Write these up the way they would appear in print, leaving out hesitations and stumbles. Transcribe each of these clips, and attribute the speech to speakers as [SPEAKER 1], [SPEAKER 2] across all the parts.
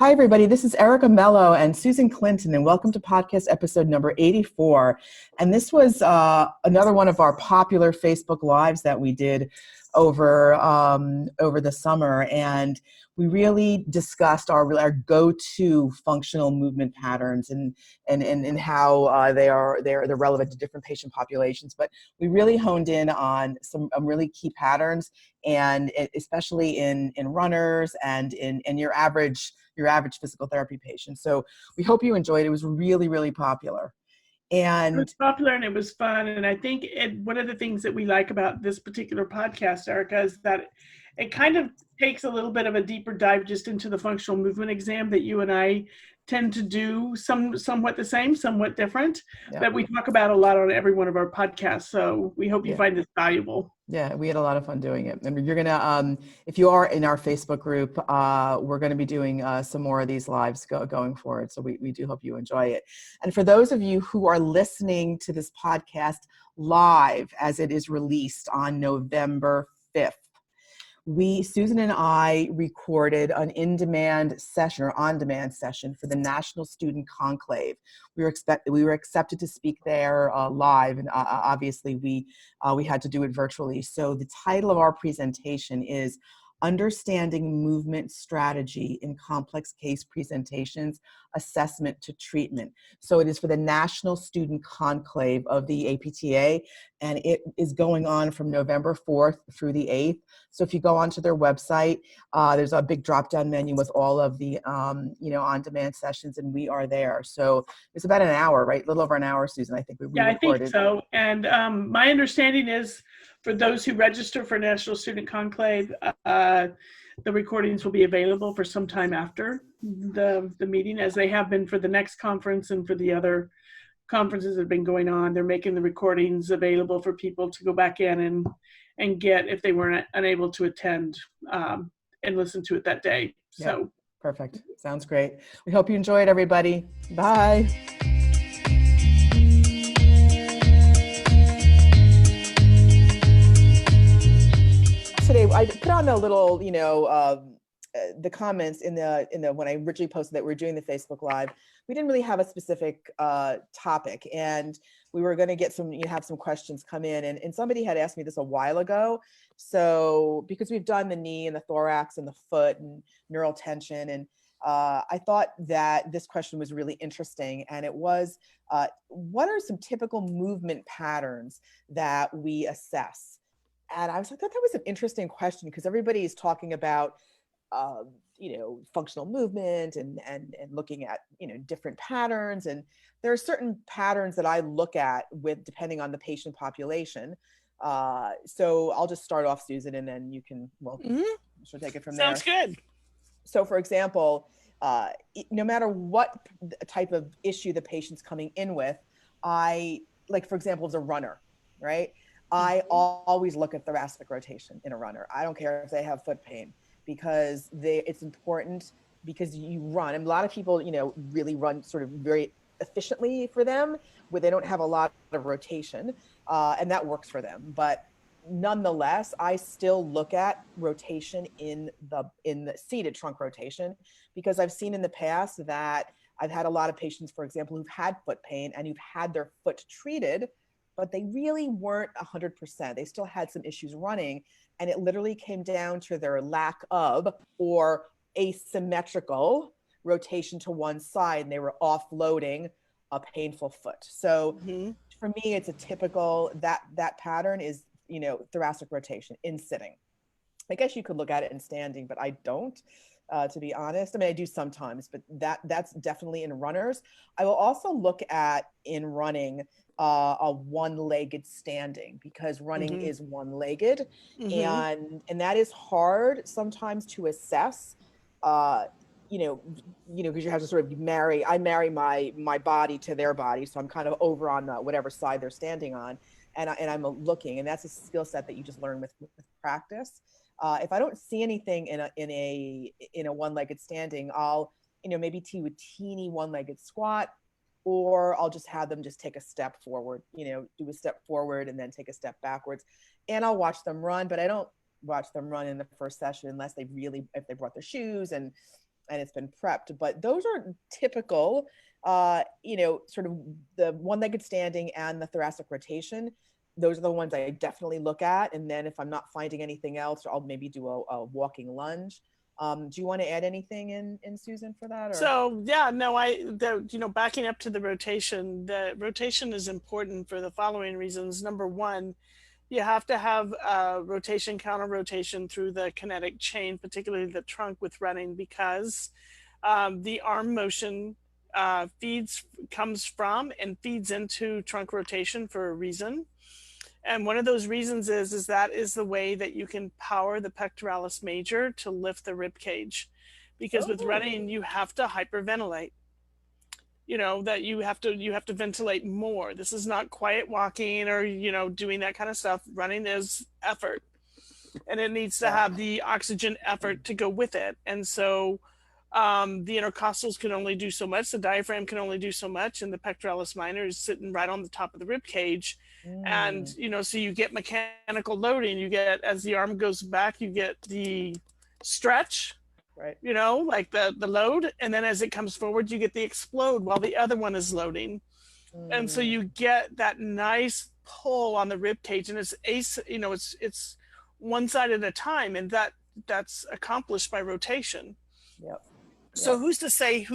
[SPEAKER 1] Hi, everybody. This is Erica Mello and Susan Clinton, and welcome to podcast episode number 84. And this was another one of our popular Facebook Lives that we did over the summer. And we really discussed our go-to functional movement patterns and how they're relevant to different patient populations. But we really honed in on some really key patterns, and especially in runners and in your average physical therapy patient. So we hope you enjoyed it. It was really, really popular.
[SPEAKER 2] It
[SPEAKER 1] And
[SPEAKER 2] was popular and it was fun. And I think one of the things that we like about this particular podcast, Erica, is that it kind of takes a little bit of a deeper dive just into the functional movement exam that you and I tend to do, somewhat the same, somewhat different, that we talk about a lot on every one of our podcasts. So we hope you find this valuable.
[SPEAKER 1] Yeah, we had a lot of fun doing it. And you're gonna, if you are in our Facebook group, we're gonna be doing some more of these lives going forward. So we do hope you enjoy it. And for those of you who are listening to this podcast live as it is released on November 5th, Susan and I recorded an on-demand session for the National Student Conclave. We were accepted to speak there live, and obviously we had to do it virtually. So the title of our presentation is Understanding Movement Strategy in Complex Case Presentations, Assessment to Treatment. So it is for the National Student Conclave of the APTA, and it is going on from November 4th through the 8th. So if you go onto their website, there's a big drop-down menu with all of the on-demand sessions, and we are there. So it's about an hour, right? A little over an hour, Susan, I think we recorded.
[SPEAKER 2] I think so. And my understanding is for those who register for National Student Conclave, the recordings will be available for some time after the meeting, as they have been for the next conference and for the other conferences that have been going on. They're making the recordings available for people to go back in and get if they weren't unable to attend and listen to it that day. So
[SPEAKER 1] perfect. Sounds great. We hope you enjoyed, everybody. Bye. Today I put on a little, the comments in the when I originally posted that we're doing the Facebook Live. We didn't really have a specific topic, and we were going to get have some questions come in, and somebody had asked me this a while ago. So because we've done the knee and the thorax and the foot and neural tension, and I thought that this question was really interesting, and it was, what are some typical movement patterns that we assess? And I was like, that was an interesting question, because everybody is talking about functional movement and looking at, different patterns. And there are certain patterns that I look at depending on the patient population. So I'll just start off, Susan, and then you can, she'll take it from there.
[SPEAKER 2] Sounds good.
[SPEAKER 1] So for example, no matter what type of issue the patient's coming in with, for example, as a runner, right? I always look at thoracic rotation in a runner. I don't care if they have foot pain, because it's important, because you run. And a lot of people, really run sort of very efficiently for them, where they don't have a lot of rotation, and that works for them. But nonetheless, I still look at rotation in the seated trunk rotation, because I've seen in the past that I've had a lot of patients, for example, who've had foot pain and who've had their foot treated, but they really weren't 100%. They still had some issues running, and it literally came down to their lack of or asymmetrical rotation to one side, and they were offloading a painful foot. So for me, it's a typical, that pattern is, thoracic rotation in sitting. I guess you could look at it in standing, but I don't, to be honest. I mean, I do sometimes, but that's definitely in runners. I will also look at, in running, a one-legged standing, because running is one-legged, and that is hard sometimes to assess, because you have to sort of I marry my body to their body, so I'm kind of over on whatever side they're standing on, and I'm looking, and that's a skill set that you just learn with practice. If I don't see anything in a one-legged standing, I'll maybe do a teeny one-legged squat, or I'll just have them just take a step forward, do a step forward and then take a step backwards. And I'll watch them run, but I don't watch them run in the first session unless if they brought their shoes and and it's been prepped. But those are typical, sort of the one-legged standing and the thoracic rotation. Those are the ones I definitely look at. And then if I'm not finding anything else, I'll maybe do a walking lunge. Do you want to add anything in Susan for that? Or?
[SPEAKER 2] So yeah, no, backing up to the rotation is important for the following reasons. Number one, you have to have rotation, counter rotation through the kinetic chain, particularly the trunk with running, because the arm motion comes from and feeds into trunk rotation for a reason. And one of those reasons is that is the way that you can power the pectoralis major to lift the rib cage. Because with running, you have to hyperventilate. That you have to ventilate more. This is not quiet walking or, doing that kind of stuff. Running is effort. And it needs to have the oxygen effort to go with it. And so the intercostals can only do so much, the diaphragm can only do so much, and the pectoralis minor is sitting right on the top of the rib cage. And so you get mechanical loading, you get, as the arm goes back, you get the stretch,
[SPEAKER 1] right,
[SPEAKER 2] like the load, and then as it comes forward you get the explode while the other one is loading. And so you get that nice pull on the rib cage, and it's one side at a time, and that's accomplished by rotation.
[SPEAKER 1] Yep.
[SPEAKER 2] So who's to say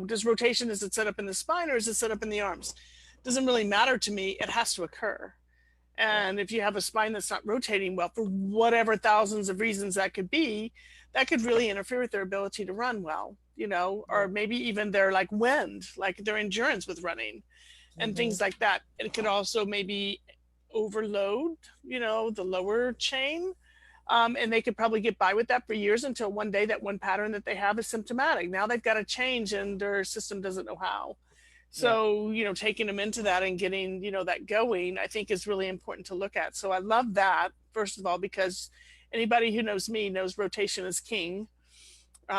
[SPEAKER 2] does rotation, is it set up in the spine or is it set up in the arms? Doesn't really matter to me. It has to occur. And if you have a spine that's not rotating well for whatever thousands of reasons that could be, that could really interfere with their ability to run well, or maybe even their wind, like their endurance with running and things like that. It could also maybe overload, the lower chain. And they could probably get by with that for years until one day that one pattern that they have is symptomatic. Now they've got to change and their system doesn't know how. So, taking them into that and getting, that going, I think is really important to look at. So I love that, first of all, because anybody who knows me knows rotation is king. We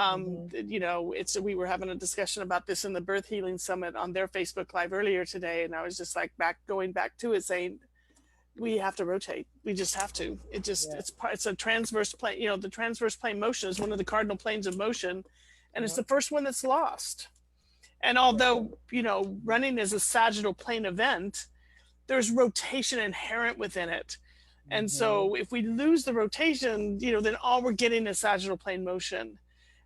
[SPEAKER 2] were having a discussion about this in the Birth Healing Summit on their Facebook Live earlier today. And I was just going back to it saying, we have to rotate. We just have to. It's a transverse plane. The transverse plane motion is one of the cardinal planes of motion, and it's the first one that's lost. And although, running is a sagittal plane event, there's rotation inherent within it. And so if we lose the rotation, then all we're getting is sagittal plane motion.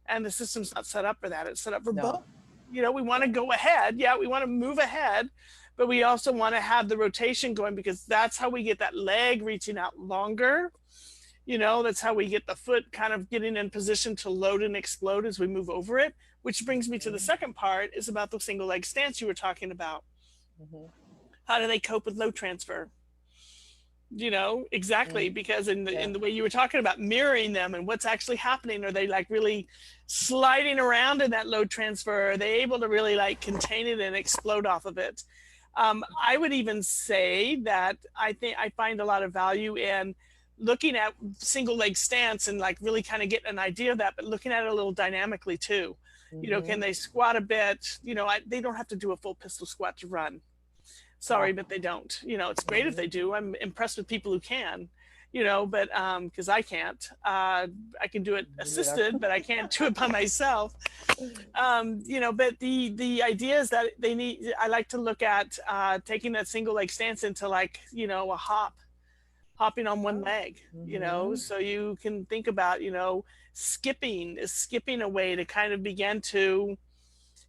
[SPEAKER 2] And the system's not set up for that. It's set up for both. We want to go ahead. Yeah, we want to move ahead, but we also want to have the rotation going, because that's how we get that leg reaching out longer. That's how we get the foot kind of getting in position to load and explode as we move over it, which brings me to the second part, is about the single leg stance you were talking about. How do they cope with load transfer? Exactly, because in the way you were talking about mirroring them and what's actually happening, are they really sliding around in that load transfer? Are they able to really contain it and explode off of it? I would even say that I find a lot of value in looking at single leg stance and really kind of getting an idea of that, but looking at it a little dynamically too. Can they squat a bit? They don't have to do a full pistol squat to run. Sorry, but they don't. It's great if they do. I'm impressed with people who can, but because I can't. I can do it assisted, but I can't do it by myself. But the idea is that I like to look at taking that single leg stance into a hopping on one leg, so you can think about, skipping a way to kind of begin to,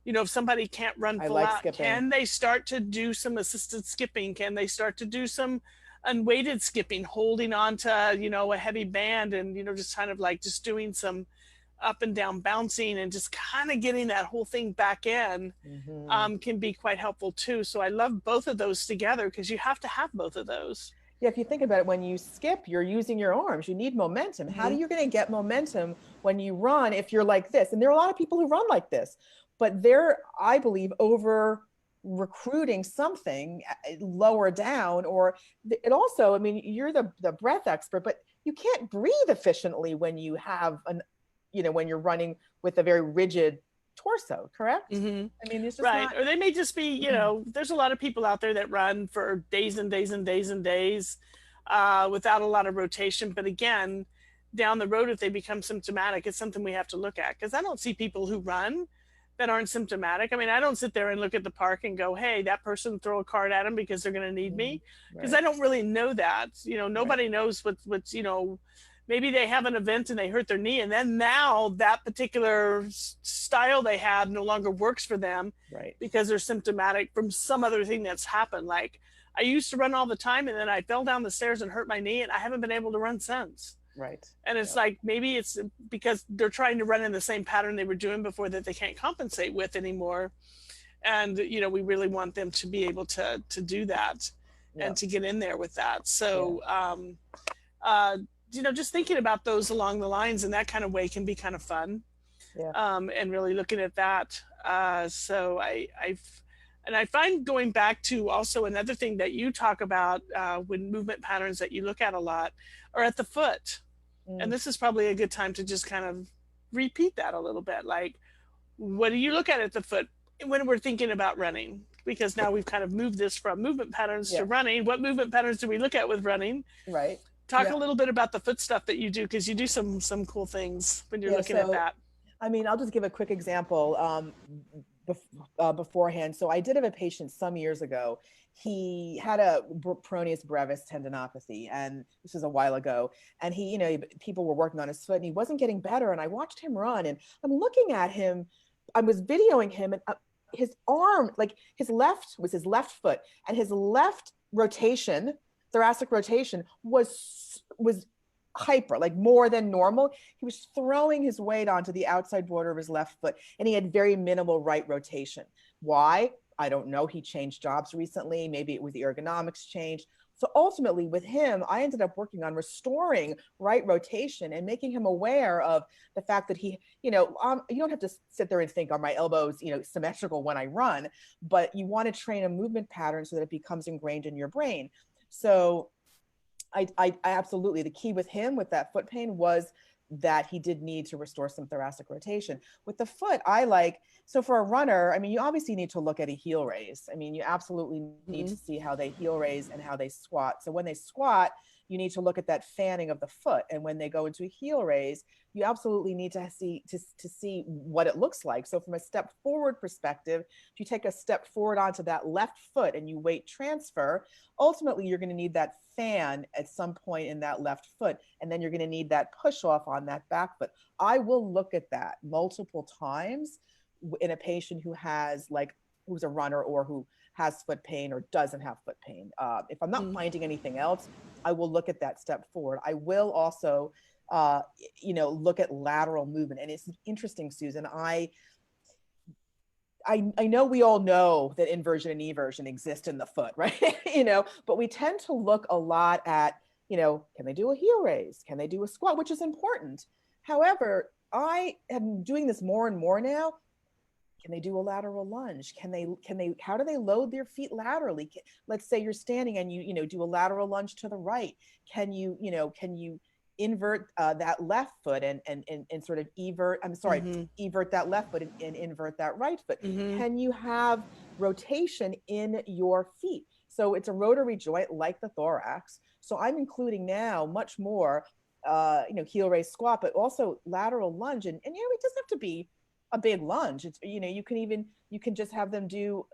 [SPEAKER 2] if somebody can't run full out, skipping. Can they start to do some assisted skipping? Can they start to do some unweighted skipping, holding on to, a heavy band and, just kind of just doing some up and down bouncing and just kind of getting that whole thing back in can be quite helpful too. So I love both of those together, because you have to have both of those.
[SPEAKER 1] Yeah, if you think about it, when you skip, you're using your arms. You need momentum. How are you going to get momentum when you run if you're like this? And there are a lot of people who run like this, but they're, I believe, over recruiting something lower down. Or it also, you're the breath expert, but you can't breathe efficiently when you have when you're running with a very rigid torso, correct? It's just
[SPEAKER 2] right. Or they may just be, there's a lot of people out there that run for days and days and days and days without a lot of rotation. But again, down the road, if they become symptomatic, it's something we have to look at. Because I don't see people who run that aren't symptomatic. I mean, I don't sit there and look at the park and go, hey, that person, throw a card at them because they're going to need
[SPEAKER 1] Mhm.
[SPEAKER 2] me. Because I
[SPEAKER 1] Right,
[SPEAKER 2] don't really know that.
[SPEAKER 1] right,
[SPEAKER 2] Nobody knows what's, maybe they have an event and they hurt their knee. And then now that particular style they had no longer works for them
[SPEAKER 1] right,
[SPEAKER 2] because they're symptomatic from some other thing that's happened. Like I used to run all the time and then I fell down the stairs and hurt my knee and I haven't been able to run since.
[SPEAKER 1] right.
[SPEAKER 2] And it's
[SPEAKER 1] Yeah,
[SPEAKER 2] like maybe it's because they're trying to run in the same pattern they were doing before that they can't compensate with anymore. And we really want them to be able to do that
[SPEAKER 1] yeah,
[SPEAKER 2] and to get in there with that.
[SPEAKER 1] yeah,
[SPEAKER 2] So uh, just thinking about those along the lines in that kind of way can be kind of fun,
[SPEAKER 1] yeah.
[SPEAKER 2] and really looking at that. So and I find going back to also another thing that you talk about when movement patterns that you look at a lot are at the foot. And
[SPEAKER 1] Mm.
[SPEAKER 2] this is probably a good time to just kind of repeat that a little bit. Like, what do you look at the foot when we're thinking about running? Because now we've kind of moved this from movement patterns to
[SPEAKER 1] Yeah,
[SPEAKER 2] running. What movement patterns do we look at with running?
[SPEAKER 1] right.
[SPEAKER 2] Talk
[SPEAKER 1] Yeah,
[SPEAKER 2] a little bit about the foot stuff that you do, because you do some cool things when you're
[SPEAKER 1] yeah.
[SPEAKER 2] looking at
[SPEAKER 1] So,
[SPEAKER 2] that.
[SPEAKER 1] I mean, I'll just give a quick example beforehand. So I did have a patient some years ago. He had a peroneus brevis tendinopathy, and this was a while ago. And people were working on his foot, and he wasn't getting better. And I watched him run, and I'm looking at him. I was videoing him, and his arm, like his left was his left foot, and his left rotation, thoracic rotation, was hyper, like more than normal. He was throwing his weight onto the outside border of his left foot, and he had very minimal right rotation. Why? I don't know. He changed jobs recently. Maybe it was the ergonomics changed. So ultimately, with him, I ended up working on restoring right rotation and making him aware of the fact that you don't have to sit there and think, are my elbows, symmetrical when I run, but you want to train a movement pattern so that it becomes ingrained in your brain. So I absolutely, the key with him with that foot pain was that he did need to restore some thoracic rotation. With the foot, so for a runner, I mean, you obviously need to look at a heel raise. I mean, you absolutely need to
[SPEAKER 2] Mm-hmm.
[SPEAKER 1] see how they heel raise and how they squat. So when they squat, you need to look at that fanning of the foot. And when they go into a heel raise, you absolutely need to see what it looks like. So from a step forward perspective, if you take a step forward onto that left foot and you weight transfer, ultimately you're going to need that fan at some point in that left foot, and then you're going to need that push off on that back foot. I will look at that multiple times in a patient who's a runner or who has foot pain or doesn't have foot pain. If I'm not finding anything else, I will look at that step forward. I will also look at lateral movement. And it's interesting, Susan, I know we all know that inversion and eversion exist in the foot, right? But we tend to look a lot at, can they do a heel raise? Can they do a squat, which is important. However, I am doing this more and more now. Can they do a lateral lunge? How do they load their feet laterally? Let's say you're standing and you do a lateral lunge to the right. Can you invert that left foot and sort of
[SPEAKER 2] Mm-hmm.
[SPEAKER 1] evert that left foot and invert that right foot?
[SPEAKER 2] Mm-hmm.
[SPEAKER 1] Can you have rotation in your feet? So it's a rotary joint like the thorax. So I'm including now much more, heel raise squat, but also lateral lunge. And it doesn't have to be a big lunge. It's, you can just have them do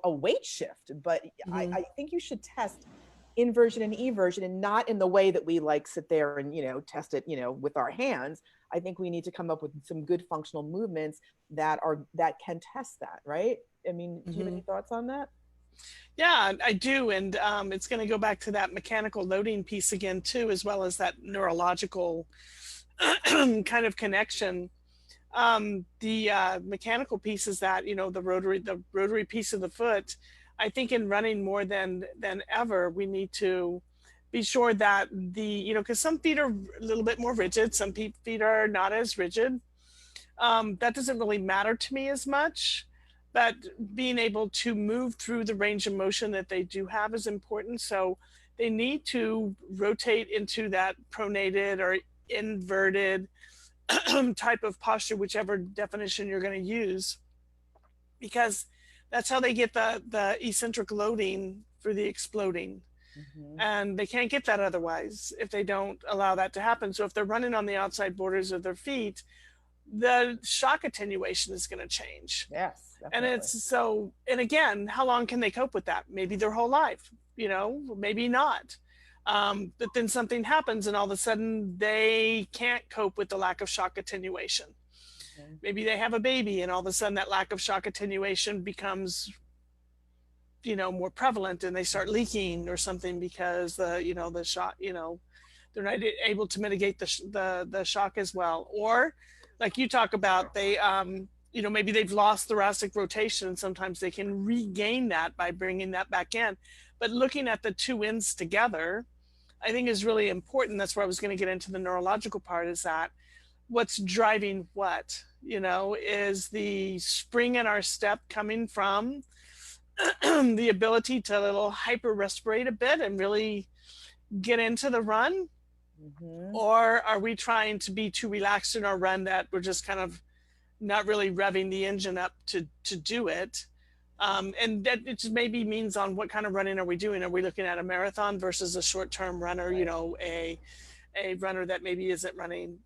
[SPEAKER 1] a weight shift. But
[SPEAKER 2] Mm-hmm.
[SPEAKER 1] I think you should test inversion and eversion, and not in the way that we sit there and test it with our hands. I think we need to come up with some good functional movements that can test that, right? I mean, do you have
[SPEAKER 2] Mm-hmm.
[SPEAKER 1] any thoughts on that?
[SPEAKER 2] Yeah, I do. And it's going to go back to that mechanical loading piece again, too, as well as that neurological kind of connection. The mechanical piece is that, the rotary piece of the foot. I think in running more than ever, we need to be sure that because some feet are a little bit more rigid, some feet are not as rigid. That doesn't really matter to me as much, but being able to move through the range of motion that they do have is important. So they need to rotate into that pronated or inverted type of posture, whichever definition you're going to use, because that's how they get the eccentric loading for the exploding.
[SPEAKER 1] Mhm.
[SPEAKER 2] And they can't get that otherwise if they don't allow that to happen. So if they're running on the outside borders of their feet, the shock attenuation is going to change.
[SPEAKER 1] Yes,
[SPEAKER 2] And
[SPEAKER 1] definitely.
[SPEAKER 2] it's so, and again, how long can they cope with that? Maybe their whole life, maybe not. But then something happens and all of a sudden they can't cope with the lack of shock attenuation.
[SPEAKER 1] Mhm.
[SPEAKER 2] Maybe they have a baby and all of a sudden that lack of shock attenuation becomes, more prevalent and they start leaking or something because the shock, they're not able to mitigate the shock as well. Or like you talk about, they maybe they've lost thoracic rotation and sometimes they can regain that by bringing that back in. But looking at the two ends together, I think is really important. That's where I was going to get into the neurological part, is that what's driving what, is the spring in our step coming from the ability to a little hyper respirate a bit and really get into the run?
[SPEAKER 1] Mhm.
[SPEAKER 2] Or are we trying to be too relaxed in our run that we're just kind of not really revving the engine up to do it? And that it just maybe means on what kind of running are we doing? Are we looking at a marathon versus a short-term runner,
[SPEAKER 1] Right.
[SPEAKER 2] a runner that maybe isn't running,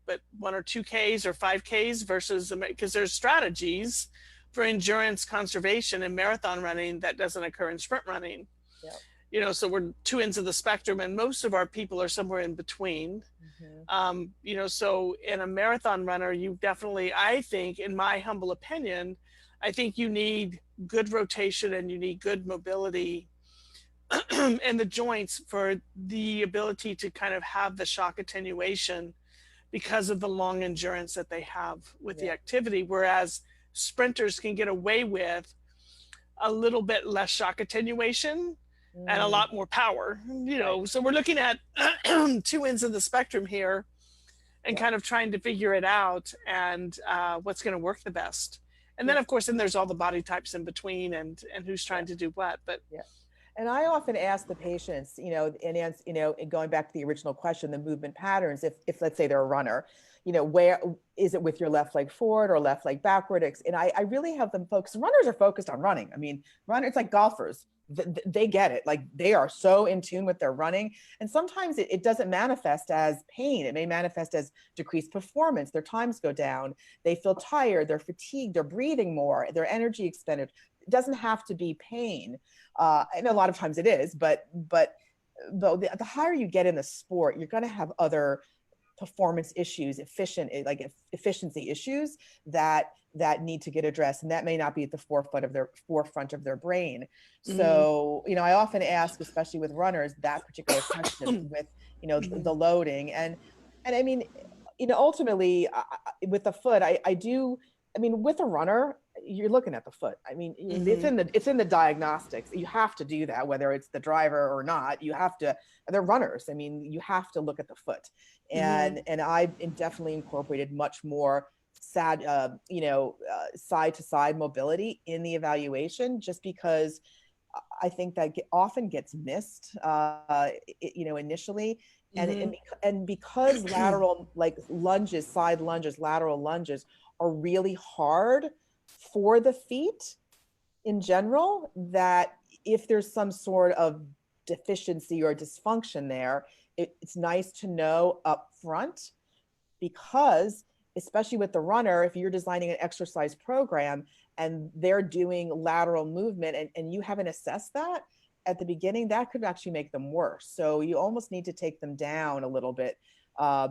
[SPEAKER 2] but 1 or 2 Ks or 5 Ks versus, because there's strategies for endurance conservation and marathon running that doesn't occur in sprint running.
[SPEAKER 1] Yep.
[SPEAKER 2] So we're two ends of the spectrum, and most of our people are somewhere in between.
[SPEAKER 1] Mhm.
[SPEAKER 2] So in a marathon runner, you definitely, I think, in my humble opinion, I think you need good rotation and you need good mobility in the joints for the ability to kind of have the shock attenuation because of the long endurance that they have with the
[SPEAKER 1] Yeah.
[SPEAKER 2] activity. Whereas sprinters can get away with a little bit less shock attenuation and a
[SPEAKER 1] Mm.
[SPEAKER 2] lot more power,
[SPEAKER 1] Right.
[SPEAKER 2] So we're looking at two ends of the spectrum here and
[SPEAKER 1] Yeah.
[SPEAKER 2] kind of trying to figure it out and what's going to work the best. And then,
[SPEAKER 1] Yeah.
[SPEAKER 2] of course, then there's all the body types in between and who's
[SPEAKER 1] Yeah.
[SPEAKER 2] trying to do what. But
[SPEAKER 1] Yeah. And I often ask the patients, and going back to the original question, the movement patterns, if let's say they're a runner, where is it with your left leg forward or left leg backward? And I really have them focus. Runners are focused on running. I mean, it's like golfers. They get it. Like they are so in tune with their running. And sometimes it doesn't manifest as pain. It may manifest as decreased performance. Their times go down. They feel tired. They're fatigued. They're breathing more. Their energy expended. It doesn't have to be pain. And a lot of times it is, but the higher you get in the sport, you're going to have other performance issues, efficiency issues that need to get addressed, and that may not be at the forefront of their brain.
[SPEAKER 2] mm,
[SPEAKER 1] So, I often ask, especially with runners, that particular question with
[SPEAKER 2] mhm,
[SPEAKER 1] the loading, and I mean, ultimately, with the foot, I do. I mean, with a runner, you're looking at the foot. I mean,
[SPEAKER 2] mhm,
[SPEAKER 1] it's in the diagnostics. You have to do that, whether it's the driver or not. You have to. They're runners. I mean, you have to look at the foot,
[SPEAKER 2] mhm,
[SPEAKER 1] and I've definitely incorporated much more side to side mobility in the evaluation, just because I think that often gets missed, initially. And, and,
[SPEAKER 2] mhm,
[SPEAKER 1] and because lateral, like lunges, side lunges, lateral lunges are really hard for the feet in general, that if there's some sort of deficiency or dysfunction there, it's nice to know up front, because especially with the runner, if you're designing an exercise program and they're doing lateral movement and you haven't assessed that at the beginning, that could actually make them worse. So you almost need to take them down a little bit, a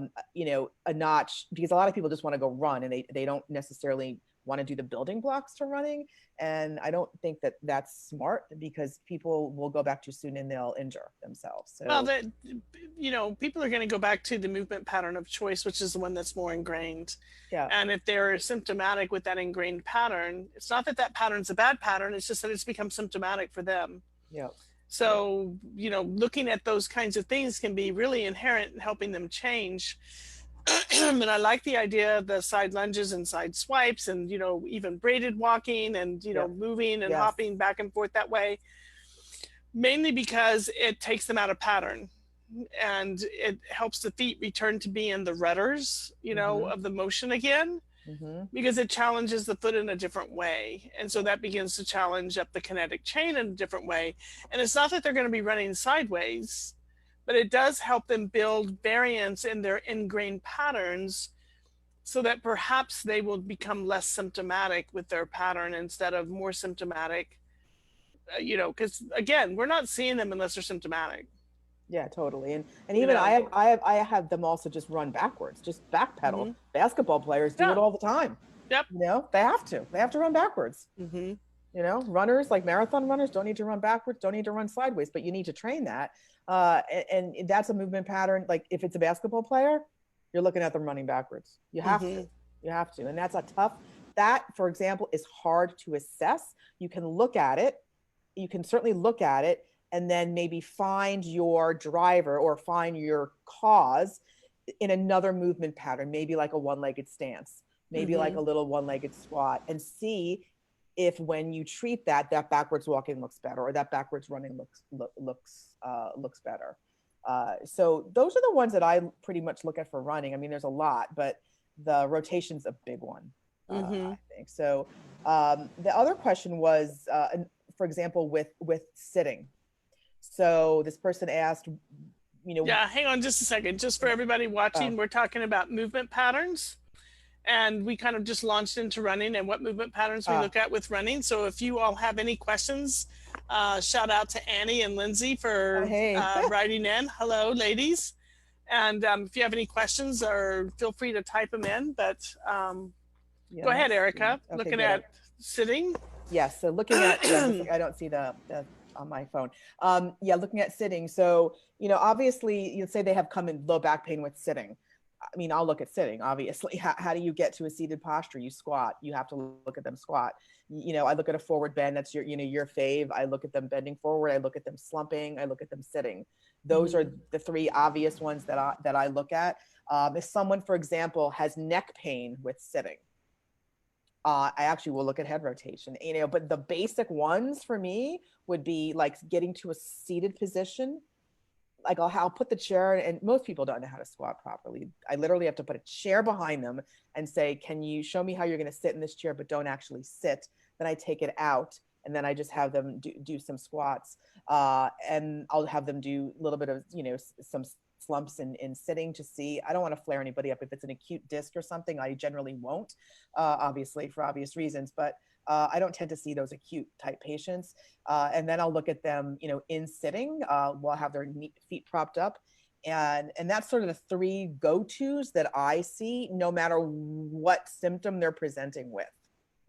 [SPEAKER 1] notch, because a lot of people just want to go run and they don't necessarily want to do the building blocks to running. And I don't think that that's smart, because people will go back too soon and they'll injure themselves.
[SPEAKER 2] well,
[SPEAKER 1] So
[SPEAKER 2] that, people are going to go back to the movement pattern of choice, which is the one that's more ingrained.
[SPEAKER 1] yeah.
[SPEAKER 2] And if they're symptomatic with that ingrained pattern, it's not that that pattern's a bad pattern, it's just that it's become symptomatic for them.
[SPEAKER 1] Yeah. Yeah.
[SPEAKER 2] So, looking at those kinds of things can be really inherent in helping them change. And I like the idea of the side lunges and side swipes and, even braided walking and,
[SPEAKER 1] Yeah.
[SPEAKER 2] moving and
[SPEAKER 1] Yes.
[SPEAKER 2] hopping back and forth that way, mainly because it takes them out of pattern and it helps the feet return to being the rudders,
[SPEAKER 1] Mm-hmm.
[SPEAKER 2] of the motion again.
[SPEAKER 1] Mm-hmm.
[SPEAKER 2] because it challenges the foot in a different way. And so that begins to challenge up the kinetic chain in a different way. And it's not that they're going to be running sideways, but it does help them build variance in their ingrained patterns so that perhaps they will become less symptomatic with their pattern instead of more symptomatic, because again, we're not seeing them unless they're symptomatic.
[SPEAKER 1] Yeah, totally. And
[SPEAKER 2] You
[SPEAKER 1] even
[SPEAKER 2] know,
[SPEAKER 1] I have them also just run backwards, just backpedal.
[SPEAKER 2] mm-hmm.
[SPEAKER 1] Basketball players do
[SPEAKER 2] Yeah,
[SPEAKER 1] it all the time.
[SPEAKER 2] yep.
[SPEAKER 1] They have to. They have to run backwards.
[SPEAKER 2] Mm-hmm.
[SPEAKER 1] Runners, like marathon runners, don't need to run backwards, don't need to run sideways, but you need to train that. And that's a movement pattern. Like if it's a basketball player, you're looking at them running backwards. You have
[SPEAKER 2] Mm-hmm.
[SPEAKER 1] to. You have to. And that's a tough, that, for example, is hard to assess. You can look at it. You can certainly look at it and then maybe find your driver or find your cause in another movement pattern, maybe like a one-legged stance, maybe like a little one-legged squat, and see if when you treat that backwards walking looks better or that backwards running looks better. So those are the ones that I pretty much look at for running. I mean, there's a lot, but the rotation's a big one,
[SPEAKER 2] Mm-hmm.
[SPEAKER 1] I think. So the other question was, for example, with sitting. So this person asked,
[SPEAKER 2] Yeah, hang on just a second. Just for everybody watching, we're talking about movement patterns. And we kind of just launched into running and what movement patterns we look at with running. So if you all have any questions, shout out to Annie and Lindsay for writing in. Hello, ladies. And if you have any questions, or feel free to type them in. But go ahead, Erica. Okay, looking at sitting.
[SPEAKER 1] Yes. So looking at, I don't see the on my phone. Looking at sitting. So, obviously you'd say they have come in low back pain with sitting. I mean, I'll look at sitting, obviously. How do you get to a seated posture? You squat. You have to look at them squat. I look at a forward bend. That's your fave. I look at them bending forward. I look at them slumping. I look at them sitting. Those are the three obvious ones that I look at. If someone, for example, has neck pain with sitting, I actually will look at head rotation, but the basic ones for me would be like getting to a seated position. Like I'll put the chair, and most people don't know how to squat properly. I literally have to put a chair behind them and say, can you show me how you're going to sit in this chair, but don't actually sit. Then I take it out, and then I just have them do some squats. And I'll have them do a little bit of, some slumps in sitting to see. I don't want to flare anybody up. If it's an acute disc or something, I generally won't, obviously for obvious reasons, but I don't tend to see those acute type patients. And then I'll look at them, in sitting, while have their feet propped up. And that's sort of the three go-tos that I see, no matter what symptom they're presenting with.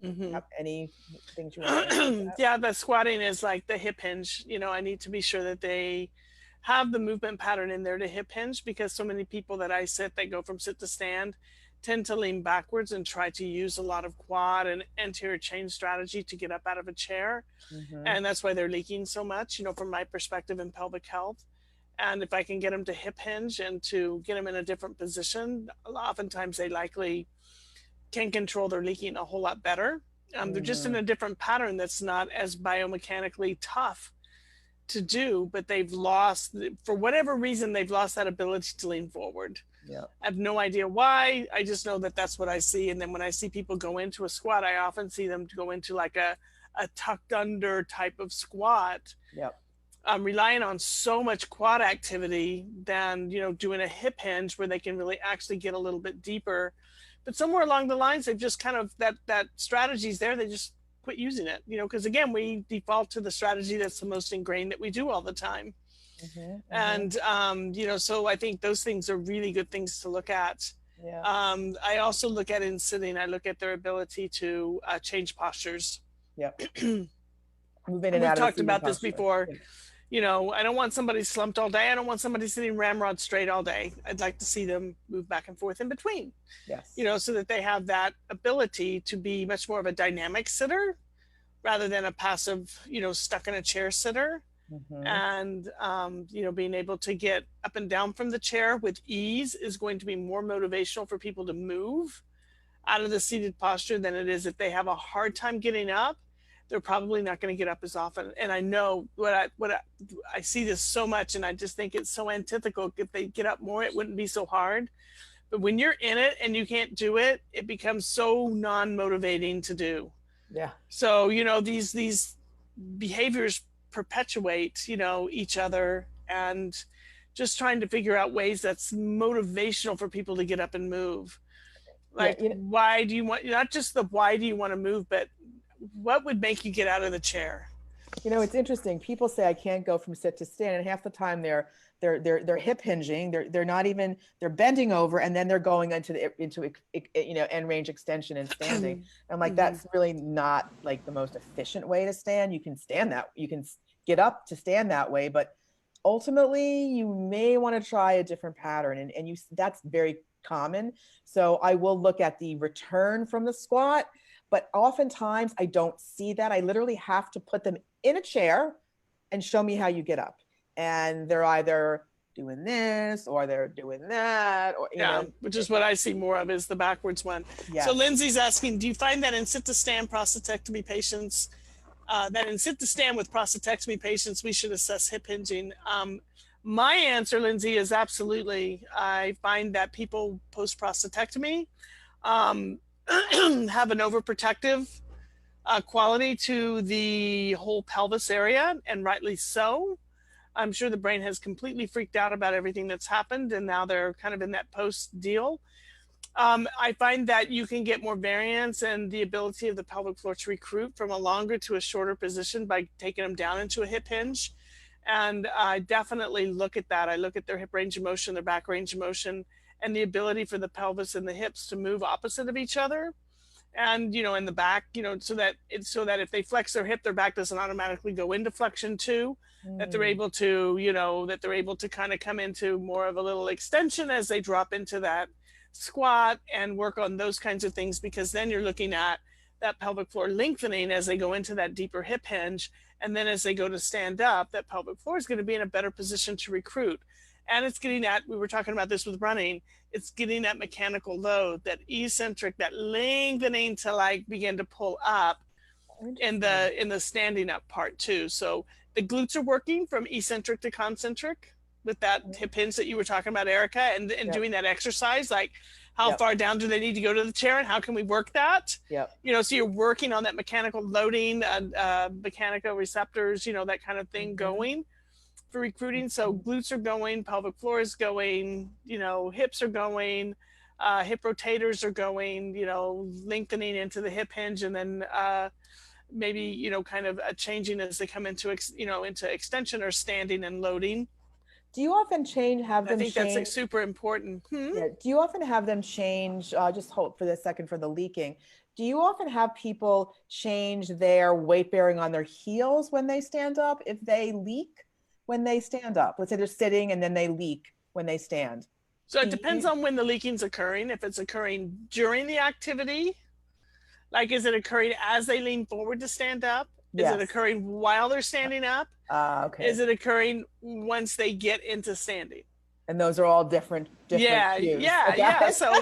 [SPEAKER 2] Mm-hmm.
[SPEAKER 1] Any things you want to add?
[SPEAKER 2] Yeah, the squatting is like the hip hinge. I need to be sure that they have the movement pattern in there to hip hinge, because so many people that I sit, they go from sit to stand, tend to lean backwards and try to use a lot of quad and anterior chain strategy to get up out of a chair.
[SPEAKER 1] Mm-hmm.
[SPEAKER 2] And that's why they're leaking so much, from my perspective in pelvic health. And if I can get them to hip hinge and to get them in a different position, oftentimes they likely can control their leaking a whole lot better. They're just in a different pattern that's not as biomechanically tough to do, but they've lost, for whatever reason, they've lost that ability to lean forward.
[SPEAKER 1] Yeah.
[SPEAKER 2] I have no idea why. I just know that that's what I see. And then when I see people go into a squat, I often see them to go into like a tucked under type of squat.
[SPEAKER 1] Yep.
[SPEAKER 2] Relying on so much quad activity than, doing a hip hinge where they can really actually get a little bit deeper. But somewhere along the lines, they've just kind of, that strategy's there. They just quit using it, because again, we default to the strategy that's the most ingrained that we do all the time. And so I think those things are really good things to look at. I also look at in sitting, I look at their ability to change postures. We've talked about this before. I don't want somebody slumped all day. I don't want somebody sitting ramrod straight all day. I'd like to see them move back and forth in between.
[SPEAKER 1] Yes.
[SPEAKER 2] So that they have that ability to be much more of a dynamic sitter rather than a passive, stuck in a chair sitter. And, being able to get up and down from the chair with ease is going to be more motivational for people to move out of the seated posture than it is if they have a hard time getting up. They're probably not going to get up as often. And I know I see this so much, and I just think it's so antithetical. If they get up more, it wouldn't be so hard. But when you're in it and you can't do it, it becomes so non-motivating to do.
[SPEAKER 1] Yeah.
[SPEAKER 2] So, these behaviors perpetuate, each other, and just trying to figure out ways that's motivational for people to get up and move.
[SPEAKER 1] Yeah.
[SPEAKER 2] Like, why do you want, not just the why do you want to move, but what would make you get out of the chair?
[SPEAKER 1] It's interesting. People say I can't go from sit to stand, and half the time they're hip hinging. They're not even, they're bending over, and then they're going into end range extension and standing. I'm like, that's really not like the most efficient way to stand. You can stand that, you can get up to stand that way, but ultimately you may want to try a different pattern, and that's very common. So I will look at the return from the squat, but oftentimes I don't see that. I literally have to put them in a chair and show me how you get up. And they're either doing this or they're doing that, or,
[SPEAKER 2] which is what I see more of, is the backwards one. Yes. So Lindsay's asking, do you find that in sit to stand prostatectomy patients, with prostatectomy patients, we should assess hip hinging? My answer, Lindsay, is absolutely. I find that people post prostatectomy have an overprotective quality to the whole pelvis area, and rightly so. I'm sure the brain has completely freaked out about everything that's happened, and now they're kind of in that post deal. I find that you can get more variance and the ability of the pelvic floor to recruit from a longer to a shorter position by taking them down into a hip hinge. And I definitely look at that. I look at their hip range of motion, their back range of motion, and the ability for the pelvis and the hips to move opposite of each other. And, in the back, so that if they flex their hip, their back doesn't automatically go into flexion too, that they're able to, kind of come into more of a little extension as they drop into that squat, and work on those kinds of things, because then you're looking at that pelvic floor lengthening as they go into that deeper hip hinge. And then as they go to stand up, that pelvic floor is going to be in a better position to recruit. And it's getting at, we were talking about this with running, it's getting that mechanical load, that eccentric, that lengthening to like begin to pull up in the standing up part too. So the glutes are working from eccentric to concentric with that hip hinge that you were talking about, Erica, and doing that exercise, like how far down do they need to go to the chair, and how can we work that? So you're working on that mechanical loading, mechanoreceptors, that kind of thing going for recruiting. So glutes are going, pelvic floor is going, hips are going, hip rotators are going, lengthening into the hip hinge, and then maybe, kind of changing as they come into, into extension or standing and loading.
[SPEAKER 1] Do you often have them
[SPEAKER 2] change? I think that's super important.
[SPEAKER 1] Yeah. Do you often have them change, just hold for a second for the leaking. Do you often have people change their weight bearing on their heels when they stand up if they leak when they stand up? Let's say they're sitting and then they leak when they stand.
[SPEAKER 2] So it depends on when the leaking's occurring. If it's occurring during the activity, like is it occurring as they lean forward to stand up? Yes. Is it occurring while they're standing up?
[SPEAKER 1] Okay.
[SPEAKER 2] Is it occurring once they get into standing?
[SPEAKER 1] And those are all different cues.
[SPEAKER 2] Yeah. So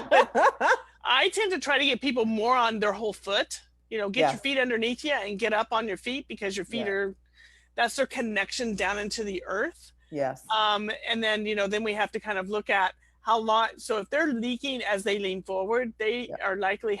[SPEAKER 2] I tend to try to get people more on their whole foot. Get your feet underneath you and get up on your feet, because your feet are, that's their connection down into the earth.
[SPEAKER 1] Yes.
[SPEAKER 2] And then, then we have to kind of look at how long. So if they're leaking as they lean forward, they are likely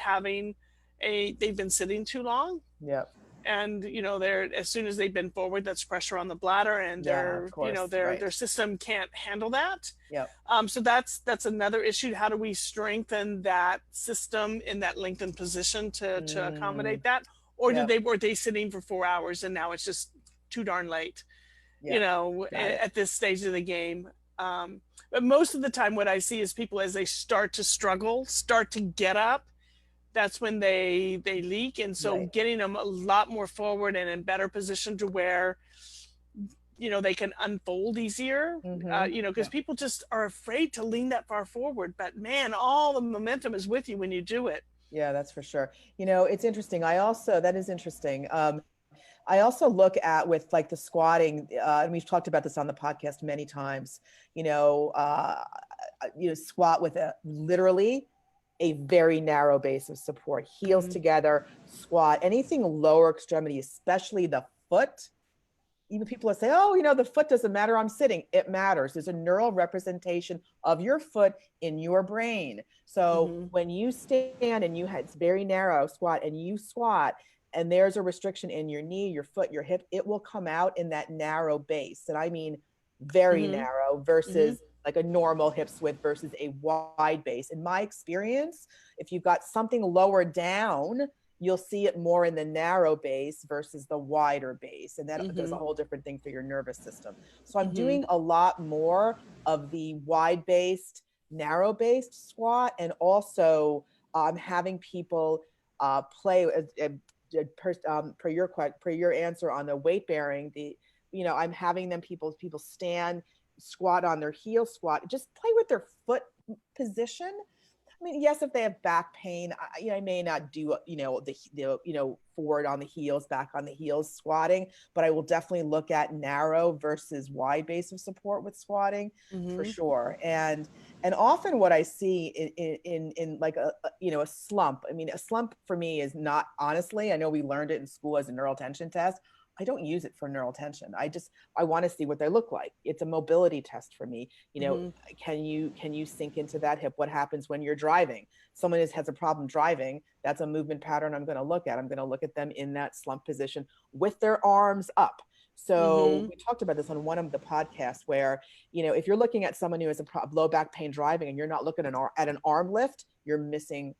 [SPEAKER 2] they've been sitting too long.
[SPEAKER 1] Yep.
[SPEAKER 2] And they're, as soon as they've been forward, that's pressure on the bladder, and their system can't handle that.
[SPEAKER 1] Yep.
[SPEAKER 2] So that's another issue. How do we strengthen that system in that lengthened position to accommodate that? Or were they sitting for 4 hours and now it's just too darn late? At this stage of the game. But most of the time, what I see is people, as they start to struggle, start to get up, that's when they leak. And so getting them a lot more forward and in better position to where, they can unfold easier, because people just are afraid to lean that far forward. But man, all the momentum is with you when you do it.
[SPEAKER 1] Yeah, that's for sure. It's interesting. That is interesting. I also look at with like the squatting, and we've talked about this on the podcast many times, squat with literally a very narrow base of support, heels together, squat, anything lower extremity, especially the foot, even people that say, oh, the foot doesn't matter, I'm sitting. It matters. There's a neural representation of your foot in your brain. So when you stand and it's very narrow squat, and you squat, and there's a restriction in your knee, your foot, your hip, it will come out in that narrow base. And I mean very narrow versus like a normal hip width versus a wide base. In my experience, if you've got something lower down, you'll see it more in the narrow base versus the wider base. And that does a whole different thing for your nervous system. So I'm doing a lot more of the wide based, narrow based squat. And also I'm having people play per your answer on the weight bearing, I'm having them people stand, squat on their heel, squat, just play with their foot position. I mean, yes, if they have back pain, I may not do, the forward on the heels, back on the heels squatting, but I will definitely look at narrow versus wide base of support with squatting for sure. And often what I see in like a slump, I mean, a slump for me is not, honestly, I know we learned it in school as a neural tension test. I don't use it for neural tension. I want to see what they look like. It's a mobility test for me. Can you sink into that hip? What happens when you're driving? Someone has a problem driving. That's a movement pattern I'm going to look at. I'm going to look at them in that slump position with their arms up. So we talked about this on one of the podcasts where, if you're looking at someone who has low back pain driving and you're not looking at an arm lift, you're missing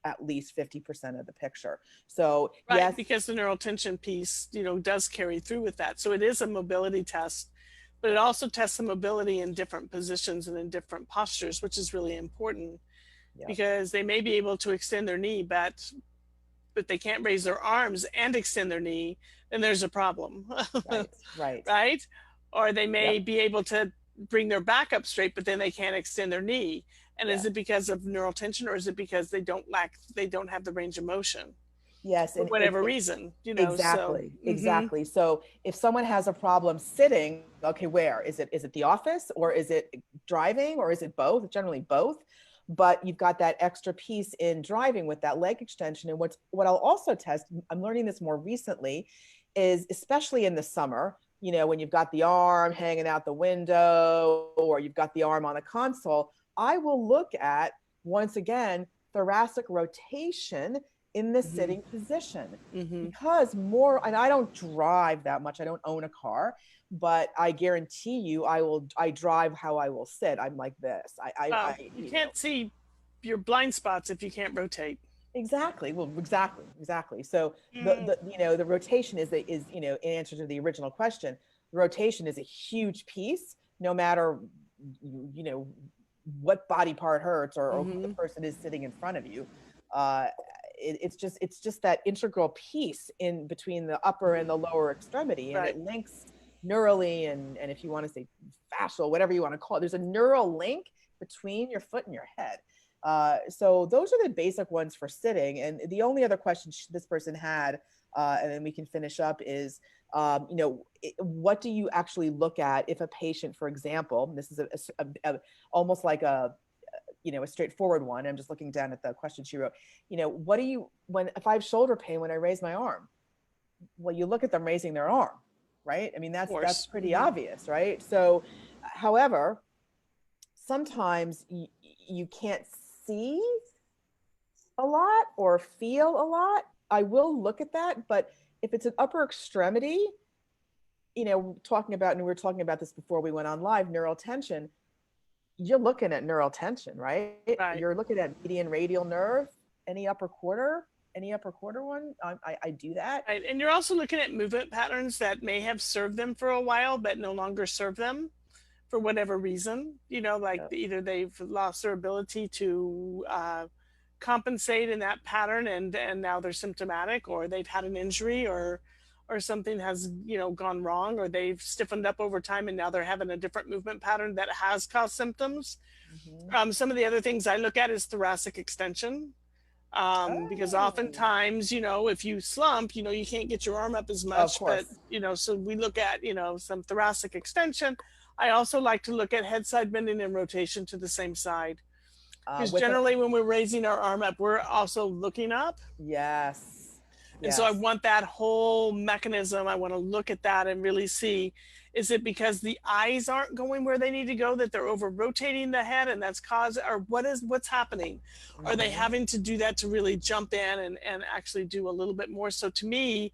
[SPEAKER 1] at least 50% of the picture. So
[SPEAKER 3] right,
[SPEAKER 1] yes,
[SPEAKER 3] because the neural tension piece, does carry through with that. So it is a mobility test, but it also tests the mobility in different positions and in different postures, which is really important because they may be able to extend their knee, but they can't raise their arms and extend their knee, then there's a problem. Right. Or they may be able to bring their back up straight, but then they can't extend their knee. And is it because of neural tension, or is it because they don't have the range of motion?
[SPEAKER 1] Yes,
[SPEAKER 3] for whatever reason,
[SPEAKER 1] exactly.
[SPEAKER 3] So,
[SPEAKER 1] exactly. So if someone has a problem sitting, okay, where is it? Is it the office, or is it driving, or is it both? Generally both. But you've got that extra piece in driving with that leg extension. And what I'll also test, I'm learning this more recently, is especially in the summer, when you've got the arm hanging out the window, or you've got the arm on the console, I will look at, once again, thoracic rotation in the sitting position, because and I don't drive that much. I don't own a car, but I guarantee you I drive how I will sit. I'm like this.
[SPEAKER 3] You can't see your blind spots if you can't rotate.
[SPEAKER 1] Exactly. Well, exactly. So the rotation is in answer to the original question, the rotation is a huge piece, no matter, what body part hurts or who the person is sitting in front of you. It's just that integral piece in between the upper and the lower extremity, and it links neurally and if you want to say fascial, whatever you want to call it, there's a neural link between your foot and your head. So those are the basic ones for sitting. And the only other question this person had, and then we can finish up, is, what do you actually look at if a patient, for example, this is almost like a straightforward one. I'm just looking down at the question she wrote. If I have shoulder pain when I raise my arm, well, you look at them raising their arm, right? I mean, that's pretty obvious, right? So, however, sometimes you can't see a lot or feel a lot. I will look at that, but if it's an upper extremity, and we were talking about this before we went on live, neural tension, you're looking at neural tension, right? You're looking at median radial nerve, any upper quarter one. I do that.
[SPEAKER 3] Right. And you're also looking at movement patterns that may have served them for a while, but no longer serve them for whatever reason, either they've lost their ability to compensate in that pattern and now they're symptomatic, or they've had an injury, or something has, gone wrong, or they've stiffened up over time and now they're having a different movement pattern that has caused symptoms. Some of the other things I look at is thoracic extension. Because oftentimes, if you slump, you can't get your arm up as much, but, so we look at, some thoracic extension. I also like to look at head side bending and rotation to the same side. Because generally when we're raising our arm up, we're also looking up.
[SPEAKER 1] Yes.
[SPEAKER 3] And so I
[SPEAKER 1] Yes.
[SPEAKER 3] want that whole mechanism. I want to look at that and really see, is it because the eyes aren't going where they need to go, that they're over rotating the head and that's caused, or what's happening? Are they
[SPEAKER 1] Mhm.
[SPEAKER 3] having to do that to really jump in and actually do a little bit more? So to me,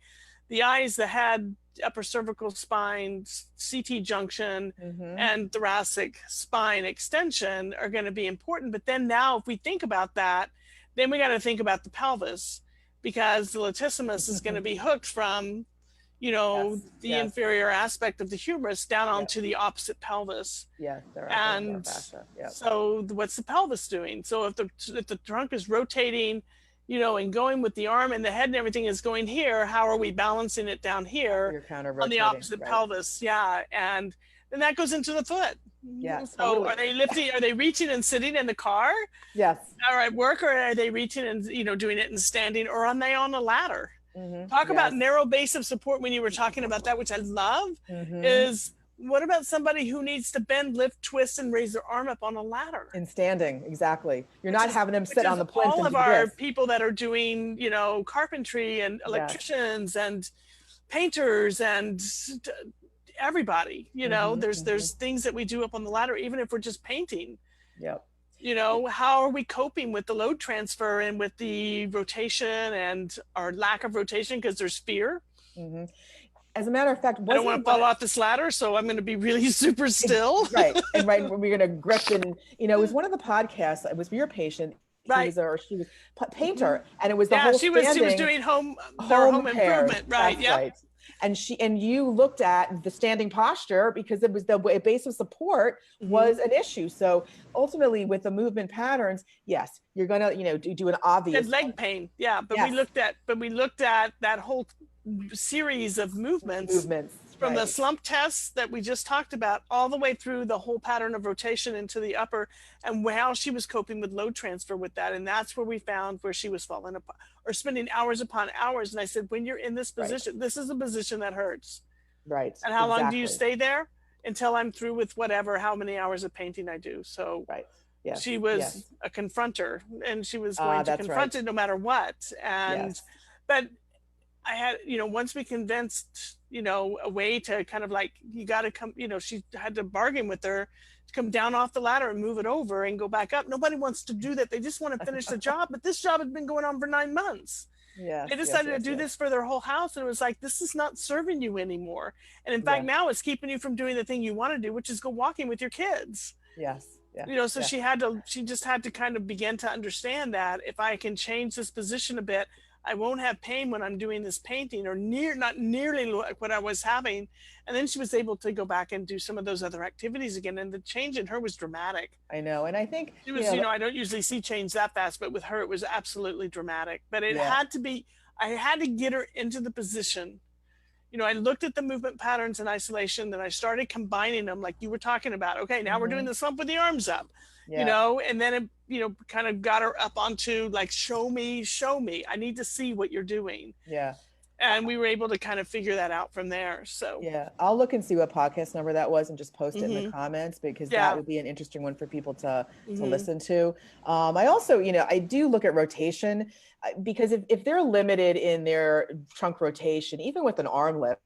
[SPEAKER 3] the eyes, the head, upper cervical spine, CT junction,
[SPEAKER 1] Mhm.
[SPEAKER 3] and thoracic spine extension are going to be important. But then now if we think about that, then we got to think about the pelvis, because the latissimus is going to be hooked from,
[SPEAKER 1] Yes.
[SPEAKER 3] the
[SPEAKER 1] Yes.
[SPEAKER 3] inferior aspect of the humerus down
[SPEAKER 1] Yep.
[SPEAKER 3] onto the opposite pelvis.
[SPEAKER 1] Yes. Thoracolumbar
[SPEAKER 3] And
[SPEAKER 1] fascia. Yep.
[SPEAKER 3] so what's the pelvis doing? So if the trunk is rotating, and going with the arm and the head and everything is going here, how are we balancing it down here
[SPEAKER 1] You're counter
[SPEAKER 3] on the
[SPEAKER 1] rotating,
[SPEAKER 3] opposite
[SPEAKER 1] right?
[SPEAKER 3] pelvis? Yeah. And then that goes into the foot.
[SPEAKER 1] Yeah,
[SPEAKER 3] So
[SPEAKER 1] totally.
[SPEAKER 3] are they lifting, are they reaching and sitting in the car
[SPEAKER 1] Yes.
[SPEAKER 3] or at work, or are they reaching and, doing it and standing, or are they on a ladder? Talk about
[SPEAKER 1] Yes.
[SPEAKER 3] narrow base of support when you were talking about that, which I love,
[SPEAKER 1] Mm-hmm.
[SPEAKER 3] is what about somebody who needs to bend, lift, twist, and raise their arm up on a ladder?
[SPEAKER 1] In standing, exactly. You're
[SPEAKER 3] Which
[SPEAKER 1] not
[SPEAKER 3] is
[SPEAKER 1] having them
[SPEAKER 3] which
[SPEAKER 1] sit on
[SPEAKER 3] is
[SPEAKER 1] the plinth
[SPEAKER 3] all
[SPEAKER 1] and
[SPEAKER 3] of
[SPEAKER 1] do
[SPEAKER 3] our
[SPEAKER 1] this.
[SPEAKER 3] people that are doing, carpentry and
[SPEAKER 1] Yes.
[SPEAKER 3] electricians and painters and everybody.
[SPEAKER 1] Mm-hmm. Mm-hmm.
[SPEAKER 3] There's things that we do up on the ladder, even if we're just painting.
[SPEAKER 1] Yep.
[SPEAKER 3] How are we coping with the load transfer and with the rotation and our lack of rotation because there's fear?
[SPEAKER 1] Mm-hmm. As a matter of fact,
[SPEAKER 3] I don't
[SPEAKER 1] wasn't
[SPEAKER 3] want
[SPEAKER 1] it
[SPEAKER 3] to
[SPEAKER 1] one?
[SPEAKER 3] fall off this ladder, so I'm going to be really super still.
[SPEAKER 1] Right, and right, we're gonna grip, and it was one of the podcasts. It was for your patient. He
[SPEAKER 3] Right.
[SPEAKER 1] was, or she was
[SPEAKER 3] Mhm.
[SPEAKER 1] painter, and it was the
[SPEAKER 3] Yeah,
[SPEAKER 1] whole
[SPEAKER 3] she was
[SPEAKER 1] standing
[SPEAKER 3] doing their
[SPEAKER 1] home
[SPEAKER 3] home
[SPEAKER 1] repairs.
[SPEAKER 3] improvement. Right.
[SPEAKER 1] That's
[SPEAKER 3] Yep.
[SPEAKER 1] right. And you looked at the standing posture because it was the base of support was
[SPEAKER 3] Mm-hmm.
[SPEAKER 1] an issue. So ultimately, with the movement patterns, yes, you're gonna do an
[SPEAKER 3] Had
[SPEAKER 1] obvious
[SPEAKER 3] leg
[SPEAKER 1] one.
[SPEAKER 3] pain. Yeah, but
[SPEAKER 1] Yes,
[SPEAKER 3] we looked at that whole series of movements
[SPEAKER 1] movements,
[SPEAKER 3] from the
[SPEAKER 1] right,
[SPEAKER 3] slump tests that we just talked about all the way through the whole pattern of rotation into the upper, and how she was coping with load transfer with that. And that's where we found where she was falling apart or spending hours upon hours. And I said, when you're in this
[SPEAKER 1] right,
[SPEAKER 3] position, this is a position that hurts.
[SPEAKER 1] right,
[SPEAKER 3] And how long do you
[SPEAKER 1] exactly,
[SPEAKER 3] stay there? Until I'm through with how many hours of painting I do. So
[SPEAKER 1] right. Yes,
[SPEAKER 3] she
[SPEAKER 1] yes.
[SPEAKER 3] was a confronter, and she was going to
[SPEAKER 1] That's right.
[SPEAKER 3] confront it no matter what. And
[SPEAKER 1] Yes.
[SPEAKER 3] but I had, once we convinced, a way to kind of like, you got to come, she had to bargain with her to come down off the ladder and move it over and go back up. Nobody wants to do that. They just want to finish the job. But this job had been going on for 9 months.
[SPEAKER 1] Yes,
[SPEAKER 3] They
[SPEAKER 1] yes,
[SPEAKER 3] decided to
[SPEAKER 1] yes,
[SPEAKER 3] do
[SPEAKER 1] yes.
[SPEAKER 3] this for their whole house. And it was like, this is not serving you anymore. And in fact,
[SPEAKER 1] Yeah.
[SPEAKER 3] now it's keeping you from doing the thing you want to do, which is go walking with your kids.
[SPEAKER 1] Yes. Yeah.
[SPEAKER 3] So
[SPEAKER 1] Yeah.
[SPEAKER 3] she just had to kind of begin to understand that if I can change this position a bit, I won't have pain when I'm doing this painting, or not nearly like what I was having. And then she was able to go back and do some of those other activities again. And the change in her was dramatic.
[SPEAKER 1] I know. And I think,
[SPEAKER 3] It was, I don't usually see change that fast, but with her, it was absolutely dramatic. But it
[SPEAKER 1] yeah.
[SPEAKER 3] had to be, I had to get her into the position. I looked at the movement patterns in isolation, then I started combining them like you were talking about. Okay, now we're doing the slump with the arms up,
[SPEAKER 1] Yeah.
[SPEAKER 3] and then it, kind of got her up onto like, show me. I need to see what you're doing.
[SPEAKER 1] Yeah.
[SPEAKER 3] And we were able to kind of figure that out from there. So
[SPEAKER 1] Yeah. I'll look and see what podcast number that was and just post it in the comments, because that
[SPEAKER 3] Yeah.
[SPEAKER 1] would be an interesting one for people to
[SPEAKER 3] Mhm.
[SPEAKER 1] listen to. I also, I do look at rotation, because if they're limited in their trunk rotation, even with an arm lift,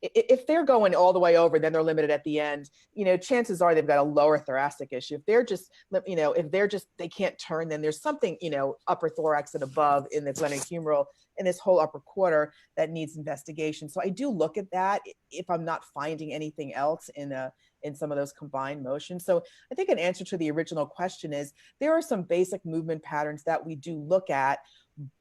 [SPEAKER 1] if they're going all the way over, then they're limited at the end. Chances are they've got a lower thoracic issue. If they're just, they can't turn, then there's something, upper thorax and above in the glenohumeral, in this whole upper quarter, that needs investigation. So I do look at that if I'm not finding anything else in some of those combined motions. So I think an answer to the original question is there are some basic movement patterns that we do look at,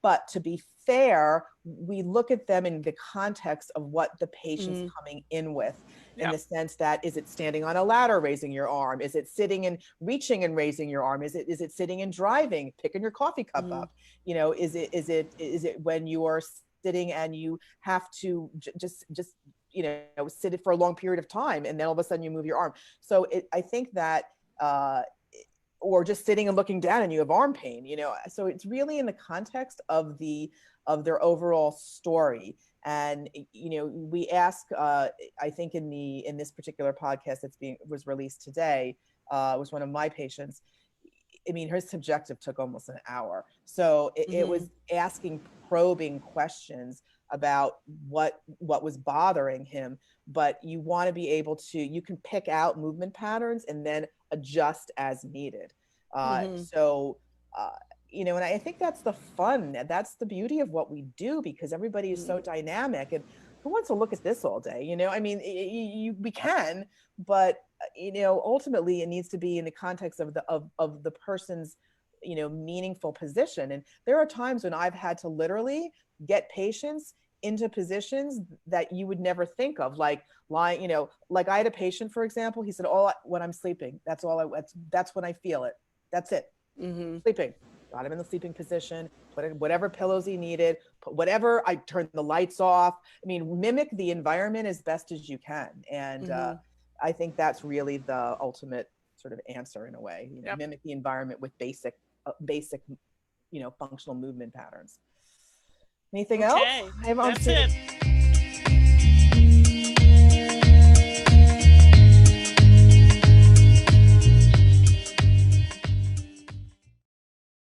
[SPEAKER 1] but to be fair, we look at them in the context of what the patient's coming in with, in the sense that, is it standing on a ladder, raising your arm? Is it sitting and reaching and raising your arm? Is it sitting and driving, picking your coffee cup up? Is it when you are sitting and you have to just sit it for a long period of time, and then all of a sudden you move your arm? So I think that, or just sitting and looking down and you have arm pain, so it's really in the context of their overall story. And we ask, I think in this particular podcast was released today, was one of my patients, I mean, her subjective took almost an hour. So it was asking probing questions about what was bothering him. But you want to be able to, you can pick out movement patterns and then adjust as needed. So, you know, and I think that's the fun. That's the beauty of what we do, because everybody is so dynamic. And who wants to look at this all day? You know, I mean, we can, but you know, ultimately it needs to be in the context of the person's, you know, meaningful position. And there are times when I've had to literally get patients into positions that you would never think of, like lying, you know, like I had a patient, for example, he said, when I'm sleeping, that's when I feel it. That's it. Sleeping. Got him in the sleeping position, put in whatever pillows he needed, put whatever, I turned the lights off. I mean, mimic the environment as best as you can. And I think that's really the ultimate sort of answer in a way, you know, mimic the environment with basic, you know, functional movement patterns. Anything else?
[SPEAKER 3] That's it.